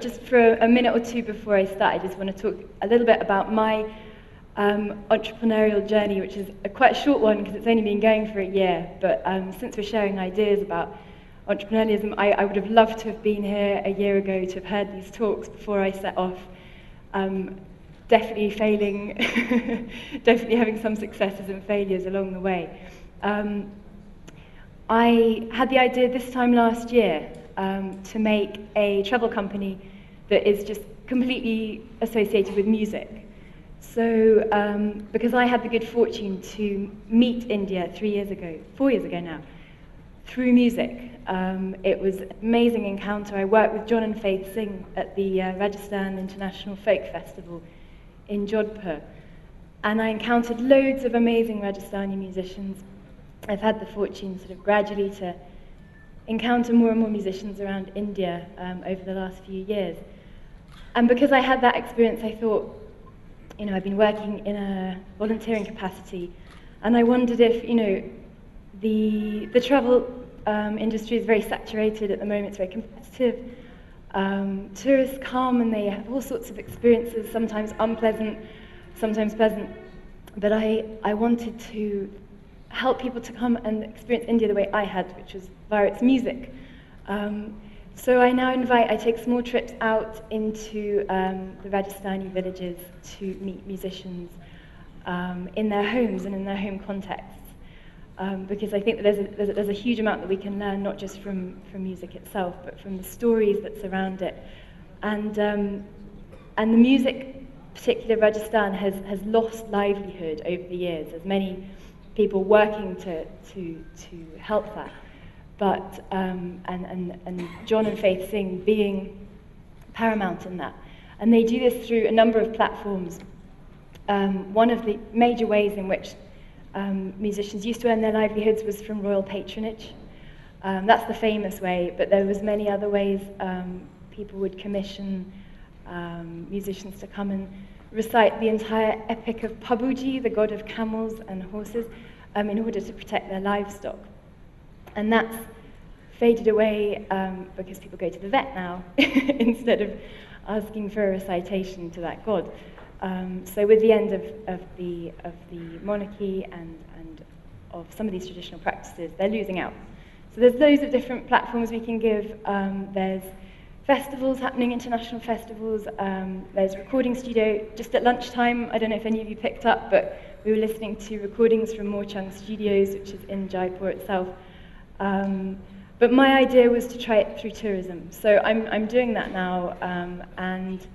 just for a minute or two before I start, I just want to talk a little bit about my entrepreneurial journey, which is quite a short one because it's only been going for a year. But since we're sharing ideas about entrepreneurialism, I would have loved to have been here a year ago to have heard these talks before I set off. Definitely failing, definitely having some successes and failures along the way. I had the idea this time last year to make a travel company that is just completely associated with music. So, because I had the good fortune to meet India 4 years ago now, through music. It was an amazing encounter. I worked with John and Faith Singh at the Rajasthan International Folk Festival in Jaipur, and I encountered loads of amazing Rajasthani musicians. I've had the fortune sort of gradually to encounter more and more musicians around India over the last few years. And because I had that experience, I thought, you know, I've been working in a volunteering capacity, and I wondered if, you know, the travel industry is very saturated at the moment, it's very competitive. Tourists come and they have all sorts of experiences, sometimes unpleasant, sometimes pleasant. But I wanted to help people to come and experience India the way I had, which was via its music. So I take small trips out into the Rajasthani villages to meet musicians in their homes and in their home contexts. Because I think that there's a huge amount that we can learn, not just from music itself, but from the stories that surround it. And the music, particularly Rajasthan, has lost livelihood over the years. There's many people working to help that. But and John and Faith Singh being paramount in that. And they do this through a number of platforms. One of the major ways in which musicians used to earn their livelihoods was from royal patronage. That's the famous way, but there was many other ways. People would commission musicians to come and recite the entire epic of Pabuji, the god of camels and horses, in order to protect their livestock. And that's faded away because people go to the vet now instead of asking for a recitation to that god. So with the end of the monarchy and of some of these traditional practices, they're losing out. So there's loads of different platforms we can give. There's festivals happening, international festivals. There's recording studio. Just at lunchtime, I don't know if any of you picked up, but we were listening to recordings from Morchang Studios, which is in Jaipur itself. But my idea was to try it through tourism. So I'm doing that now, and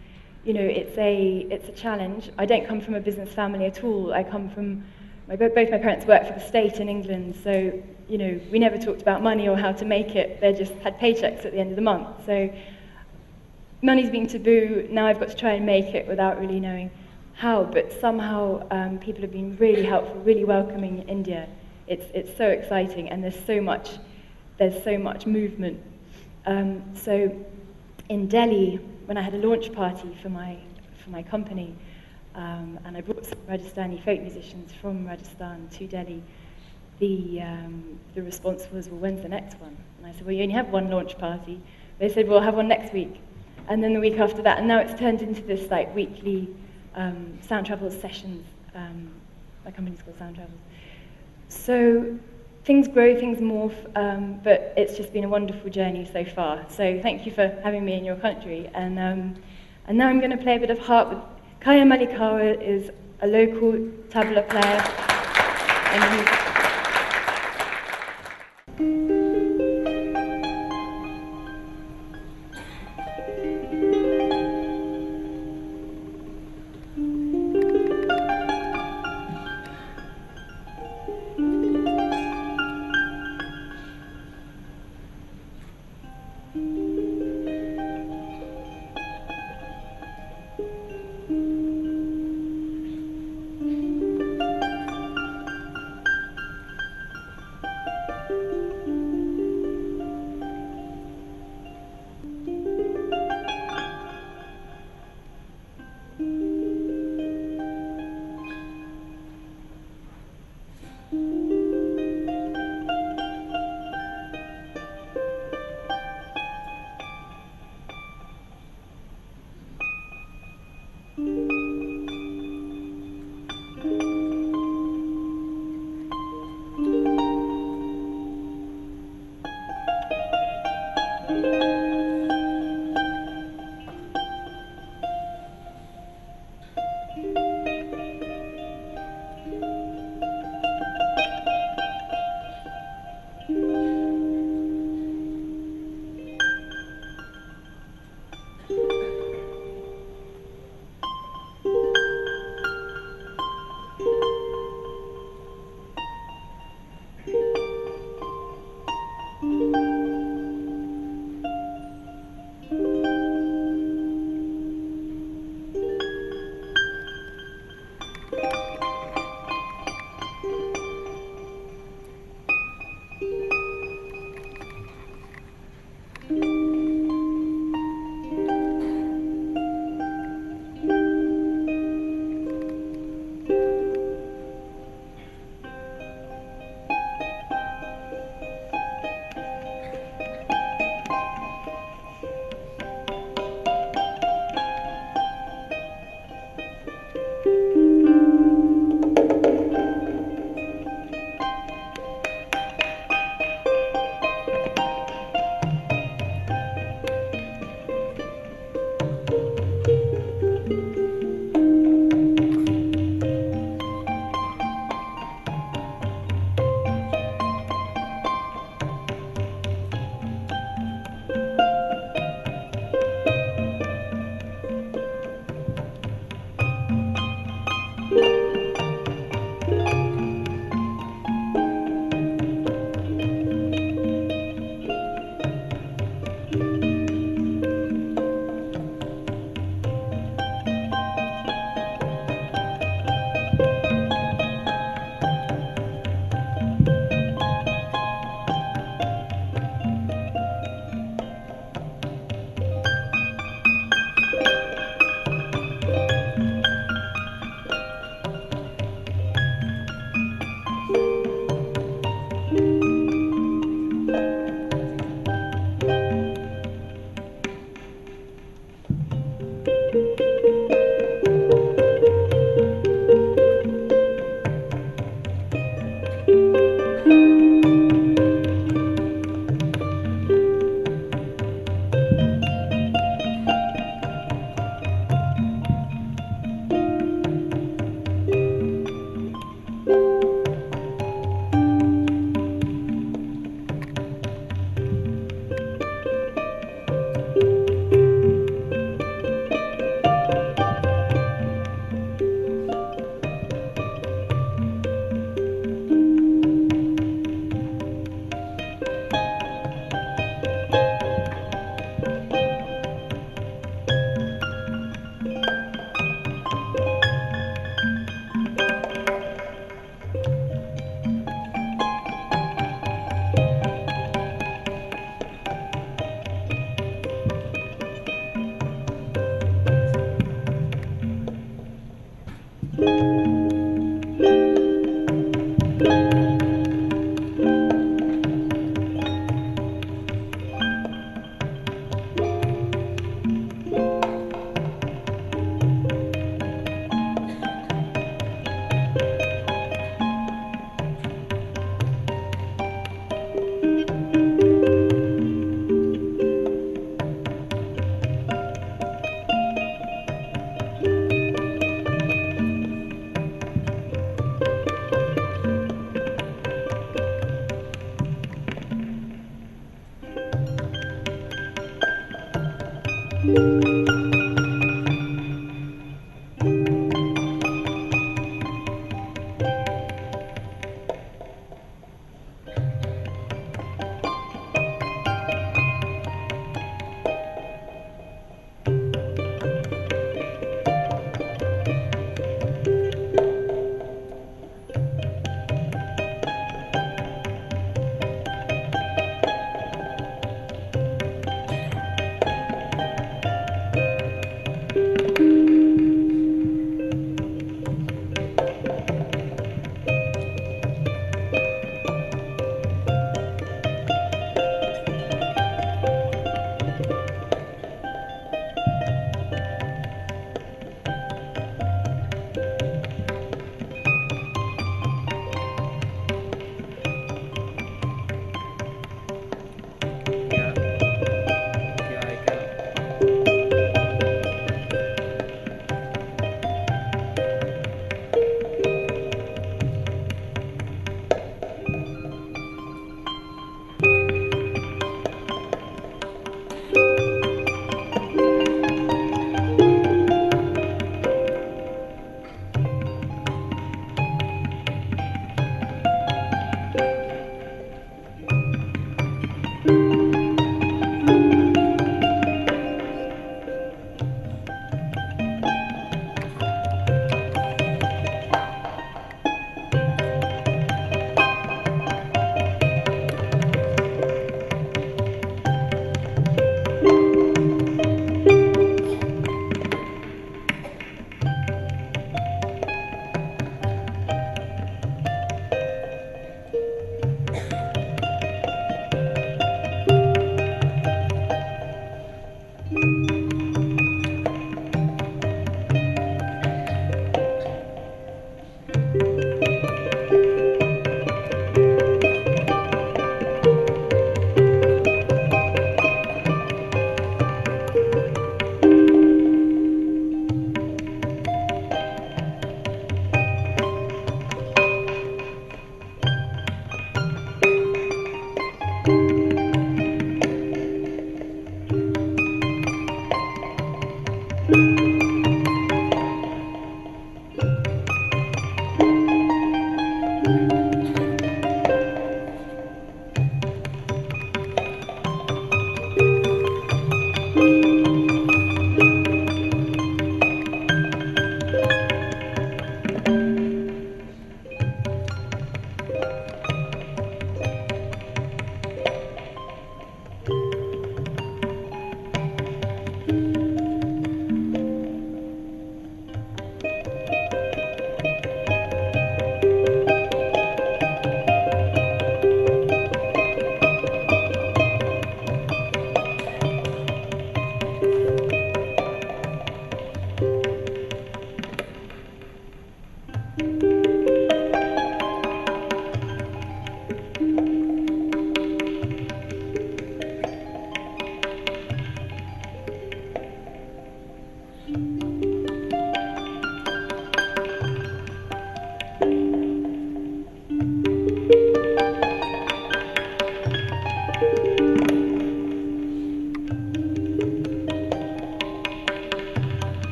you know, it's a challenge. I don't come from a business family at all. I come from, both my parents worked for the state in England, so you know, we never talked about money or how to make it. They just had paychecks at the end of the month. So money's been taboo. Now I've got to try and make it without really knowing how. But somehow people have been really helpful, really welcoming in India. It's so exciting, and there's so much movement. So in Delhi, when I had a launch party for my company, and I brought some Rajasthani folk musicians from Rajasthan to Delhi, the response was, well, when's the next one? And I said, well, you only have one launch party. They said, well, we'll have one next week. And then the week after that, and now it's turned into this like weekly Sound Travels sessions. My company's called Sound Travels. So things grow, things morph, but it's just been a wonderful journey so far. So thank you for having me in your country. And now I'm going to play a bit of harp with Kaya Malikawa, is a local tabla player. And